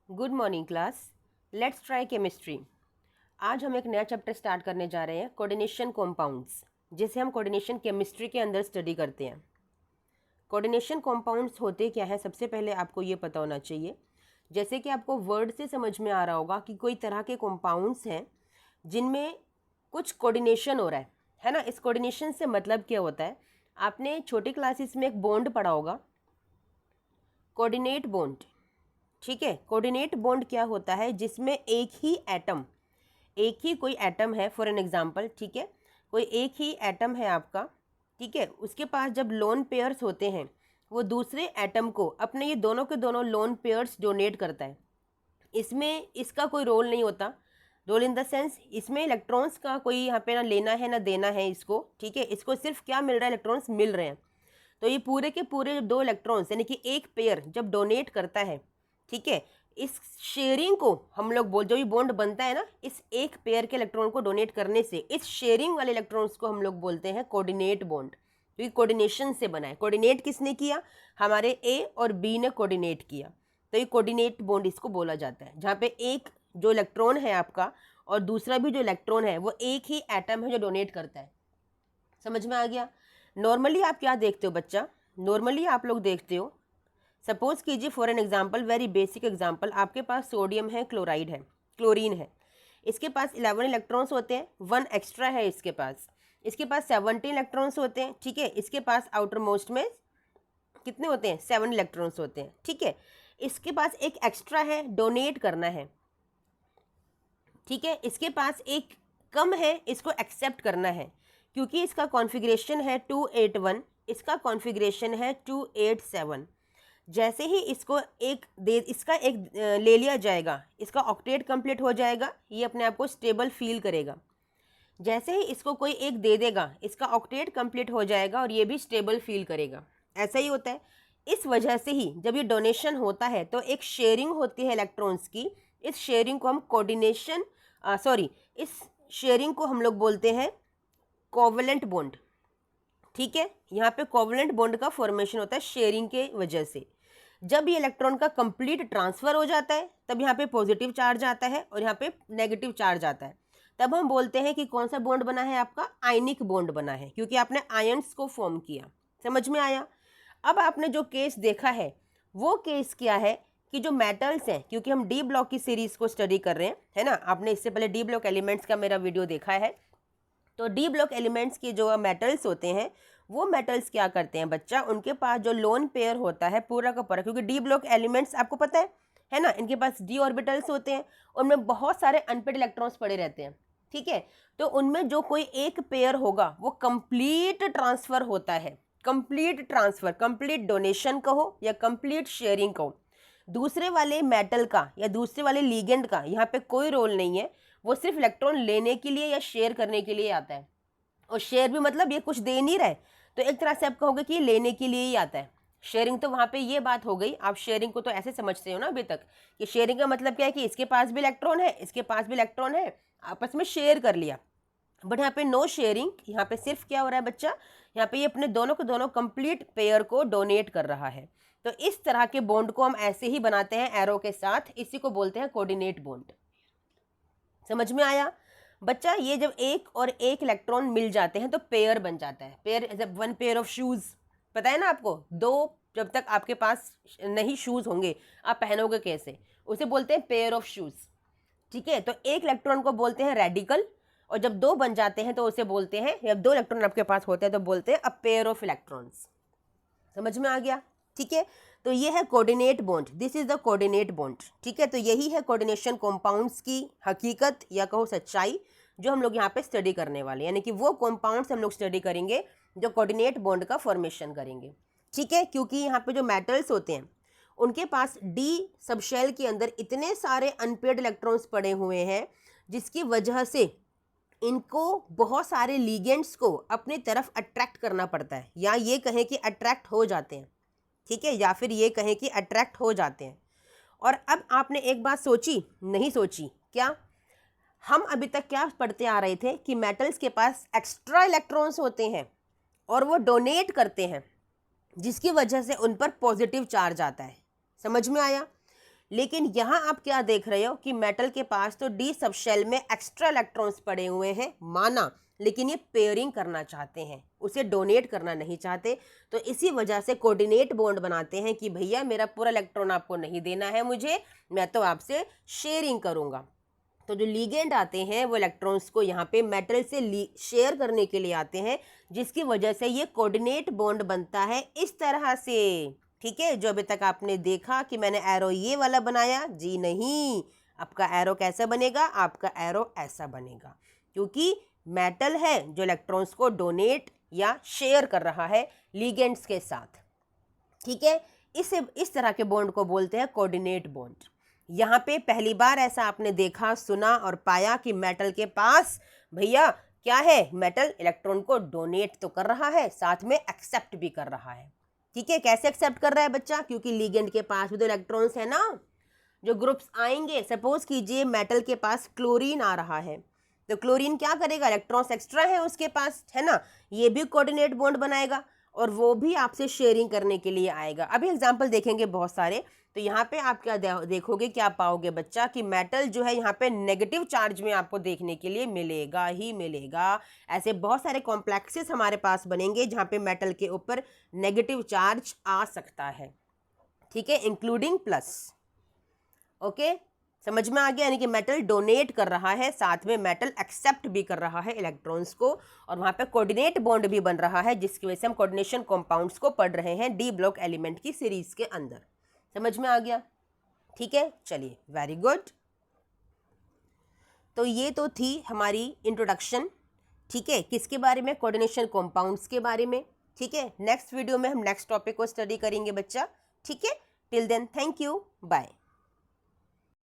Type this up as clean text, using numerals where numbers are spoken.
Good morning class. Let's try chemistry. आज हम एक नया चैप्टर स्टार्ट करने जा रहे हैं, कोऑर्डिनेशन कॉम्पाउंड्स, जिसे हम कोऑर्डिनेशन केमिस्ट्री के अंदर स्टडी करते हैं। कोऑर्डिनेशन कॉम्पाउंड्स होते क्या है, सबसे पहले आपको ये पता होना चाहिए। जैसे कि आपको वर्ड से समझ में आ रहा होगा कि कोई तरह के कॉम्पाउंड्स हैं जिनमें कुछ कोऑर्डिनेशन हो रहा है ना। इस कोऑर्डिनेशन से मतलब क्या होता है, आपने छोटी क्लासेस में एक बॉन्ड पढ़ा होगा, कोऑर्डिनेट बॉन्ड। ठीक है, कोऑर्डिनेट बॉन्ड क्या होता है, जिसमें एक ही कोई एटम है, फॉर एन एग्जांपल। ठीक है, कोई एक ही एटम है आपका, ठीक है, उसके पास जब लोन पेयर्स होते हैं, वो दूसरे एटम को अपने ये दोनों के दोनों लोन पेयर्स डोनेट करता है। इसमें इसका कोई रोल नहीं होता, रोल इन द सेंस इसमें इलेक्ट्रॉन्स का कोई यहाँ पे ना लेना है ना देना है इसको। ठीक है, इसको सिर्फ क्या मिल रहा है, इलेक्ट्रॉन्स मिल रहे हैं। तो ये पूरे के पूरे दो इलेक्ट्रॉन्स यानी कि एक पेयर जब डोनेट करता है, ठीक है, इस शेयरिंग को हम लोग जो भी बॉन्ड बनता है ना, इस एक पेयर के इलेक्ट्रॉन को डोनेट करने से इस शेयरिंग वाले इलेक्ट्रॉन्स को हम लोग बोलते हैं कोऑर्डिनेट बॉन्ड, क्योंकि कोऑर्डिनेशन से बना है। कोऑर्डिनेट किसने किया, हमारे ए और बी ने कोऑर्डिनेट किया, तो ये कोऑर्डिनेट बॉन्ड इसको बोला जाता है। जहाँ पे एक जो इलेक्ट्रॉन है आपका और दूसरा भी जो इलेक्ट्रॉन है वो एक ही एटम है जो डोनेट करता है। समझ में आ गया। नॉर्मली आप क्या देखते हो बच्चा, नॉर्मली आप लोग देखते हो, सपोज कीजिए for an example, very basic example, आपके पास सोडियम है, क्लोराइड है, क्लोरीन है। इसके पास 11 इलेक्ट्रॉन्स होते हैं, 1 एक्स्ट्रा है इसके पास 17 इलेक्ट्रॉन्स होते हैं। ठीक है, इसके पास आउटर मोस्ट में कितने होते हैं, 7 इलेक्ट्रॉन्स होते हैं। ठीक है, इसके पास एक एक्स्ट्रा है, डोनेट करना है। ठीक है, इसके पास एक कम है, इसको एक्सेप्ट करना है, क्योंकि इसका कॉन्फ़िगरेशन है 281, इसका कॉन्फ़िगरेशन है 287। जैसे ही इसको इसका एक ले लिया जाएगा, इसका ऑक्टेट कंप्लीट हो जाएगा, ये अपने आप को स्टेबल फील करेगा। जैसे ही इसको कोई एक दे देगा, इसका ऑक्टेट कंप्लीट हो जाएगा और ये भी स्टेबल फील करेगा। ऐसा ही होता है। इस वजह से ही जब ये डोनेशन होता है तो एक शेयरिंग होती है इलेक्ट्रॉन्स की। इस शेयरिंग को हम इस शेयरिंग को हम लोग बोलते हैं कोवलेंट बॉन्ड। ठीक है, यहाँ पे कोवलेंट बॉन्ड का फॉर्मेशन होता है शेयरिंग के वजह से। जब ये इलेक्ट्रॉन का कंप्लीट ट्रांसफर हो जाता है, तब यहाँ पे पॉजिटिव चार्ज आता है और यहाँ पे नेगेटिव चार्ज आता है। तब हम बोलते हैं कि कौन सा बॉन्ड बना है, आपका आयनिक बॉन्ड बना है, क्योंकि आपने आयन्स को फॉर्म किया। समझ में आया। अब आपने जो केस देखा है वो केस क्या है कि जो मेटल्स हैं, क्योंकि हम डी ब्लॉक की सीरीज को स्टडी कर रहे हैं, है ना। आपने इससे पहले डी ब्लॉक एलिमेंट्स का मेरा वीडियो देखा है। तो डी ब्लॉक एलिमेंट्स के जो मेटल्स होते हैं, वो मेटल्स क्या करते हैं बच्चा, उनके पास जो लोन पेयर होता है पूरा का पूरा, क्योंकि डी ब्लॉक एलिमेंट्स आपको पता है ना, इनके पास डी ऑर्बिटल्स होते हैं, उनमें बहुत सारे अनपेड इलेक्ट्रॉन्स पड़े रहते हैं। ठीक है, तो उनमें जो कोई एक पेयर होगा वो कंप्लीट ट्रांसफर होता है, कंप्लीट ट्रांसफर, कंप्लीट डोनेशन कहो या कंप्लीट शेयरिंग कहो। दूसरे वाले मेटल का या दूसरे वाले लीगेंड का यहाँ पे कोई रोल नहीं है, वो सिर्फ इलेक्ट्रॉन लेने के लिए या शेयर करने के लिए आता है। और शेयर भी मतलब ये कुछ दे नहीं रहे, तो एक तरह से आप कहोगे कि ये लेने के लिए ही आता है। शेयरिंग तो वहाँ पे ये बात हो गई। आप शेयरिंग को तो ऐसे समझते हो ना अभी तक, कि शेयरिंग का मतलब क्या है कि इसके पास भी इलेक्ट्रॉन है, इसके पास भी इलेक्ट्रॉन है, आपस में शेयर कर लिया। बट यहाँ पे नो शेयरिंग, यहाँ पे सिर्फ क्या हो रहा है बच्चा, यहाँ पे ये अपने दोनों के दोनों कंप्लीट पेयर को डोनेट कर रहा है। तो इस तरह के बॉन्ड को हम ऐसे ही बनाते हैं एरो के साथ, इसी को बोलते हैं कोऑर्डिनेट बॉन्ड। समझ में आया बच्चा। ये जब एक और एक इलेक्ट्रॉन मिल जाते हैं तो पेयर बन जाता है। Pair as one pair of shoes, पता है ना आपको, दो जब तक आपके पास नहीं शूज होंगे आप पहनोगे कैसे, उसे बोलते हैं पेयर ऑफ शूज। ठीक है, तो एक इलेक्ट्रॉन को बोलते हैं रेडिकल, और जब दो बन जाते हैं तो उसे बोलते हैं, जब दो इलेक्ट्रॉन आपके पास होते हैं तो बोलते हैं अ पेयर ऑफ इलेक्ट्रॉन्स। समझ में आ गया। ठीक है, तो ये है coordinate bond, this is the coordinate bond. ठीक है, तो यही है कोऑर्डिनेशन कॉम्पाउंड्स की हकीकत या कहो सच्चाई, जो हम लोग यहाँ पे स्टडी करने वाले, यानी कि वो कॉम्पाउंड्स हम लोग स्टडी करेंगे जो कोऑर्डिनेट बॉन्ड का फॉर्मेशन करेंगे। ठीक है, क्योंकि यहाँ पे जो मेटल्स होते हैं उनके पास डी सबशेल के अंदर इतने सारे अनपेड इलेक्ट्रॉन्स पड़े हुए हैं, जिसकी वजह से इनको बहुत सारे लीगेंड्स को अपने तरफ अट्रैक्ट करना पड़ता है, या ये कहें कि अट्रैक्ट हो जाते हैं। ठीक है, या फिर ये कहें कि अट्रैक्ट हो जाते हैं। और अब आपने एक बात सोची, नहीं सोची क्या, हम अभी तक क्या पढ़ते आ रहे थे कि मेटल्स के पास एक्स्ट्रा इलेक्ट्रॉन्स होते हैं और वो डोनेट करते हैं, जिसकी वजह से उन पर पॉजिटिव चार्ज आता है। समझ में आया। लेकिन यहाँ आप क्या देख रहे हो कि मेटल के पास तो डी सब शेल में एक्स्ट्रा इलेक्ट्रॉन्स पड़े हुए हैं माना, लेकिन ये पेयरिंग करना चाहते हैं, उसे डोनेट करना नहीं चाहते, तो इसी वजह से कोऑर्डिनेट बॉन्ड बनाते हैं कि भैया मेरा पूरा इलेक्ट्रॉन आपको नहीं देना है मुझे, मैं तो आपसे शेयरिंग करूँगा। तो जो लीगेंड आते हैं वो इलेक्ट्रॉन्स को यहाँ पे मेटल से शेयर करने के लिए आते हैं, जिसकी वजह से ये कोऑर्डिनेट बॉन्ड बनता है इस तरह से। ठीक है, जो अभी तक आपने देखा कि मैंने एरो ये वाला बनाया, जी नहीं, आपका एरो कैसा बनेगा, आपका एरो ऐसा बनेगा, क्योंकि मेटल है जो इलेक्ट्रॉन्स को डोनेट या शेयर कर रहा है लीगेंड्स के साथ। ठीक है, इस तरह के बॉन्ड को बोलते हैं कोऑर्डिनेट बॉन्ड। यहाँ पे पहली बार ऐसा आपने देखा, सुना और पाया कि मेटल के पास भैया क्या है, मेटल इलेक्ट्रॉन को डोनेट तो कर रहा है, साथ में एक्सेप्ट भी कर रहा है। ठीक है, कैसे एक्सेप्ट कर रहा है बच्चा, क्योंकि लीगेंड के पास भी तो इलेक्ट्रॉन्स है ना, जो ग्रुप्स आएंगे, सपोज कीजिए मेटल के पास क्लोरीन आ रहा है, तो क्लोरीन क्या करेगा, इलेक्ट्रॉन्स एक्स्ट्रा है उसके पास, है ना, ये भी कोऑर्डिनेट बॉन्ड बनाएगा और वो भी आपसे शेयरिंग करने के लिए आएगा। अभी एग्जाम्पल देखेंगे बहुत सारे, तो यहाँ पे आप क्या देखोगे, क्या पाओगे बच्चा कि मेटल जो है यहाँ पे नेगेटिव चार्ज में आपको देखने के लिए मिलेगा ही मिलेगा। ऐसे बहुत सारे कॉम्प्लेक्सेस हमारे पास बनेंगे जहाँ पे मेटल के ऊपर नेगेटिव चार्ज आ सकता है। ठीक है, इंक्लूडिंग प्लस। ओके, समझ में आ गया, यानी कि मेटल डोनेट कर रहा है, साथ में मेटल एक्सेप्ट भी कर रहा है इलेक्ट्रॉन्स को, और वहाँ पे कोऑर्डिनेट बॉन्ड भी बन रहा है, जिसकी वजह से हम कोऑर्डिनेशन कंपाउंड्स को पढ़ रहे हैं डी ब्लॉक एलिमेंट की सीरीज के अंदर। समझ में आ गया? ठीक है, चलिए, वेरी गुड। तो ये तो थी हमारी इंट्रोडक्शन। ठीक है, किसके बारे में, कोऑर्डिनेशन कंपाउंड्स के बारे में। ठीक है, नेक्स्ट वीडियो में हम नेक्स्ट टॉपिक को स्टडी करेंगे बच्चा। ठीक है, till then thank you, bye.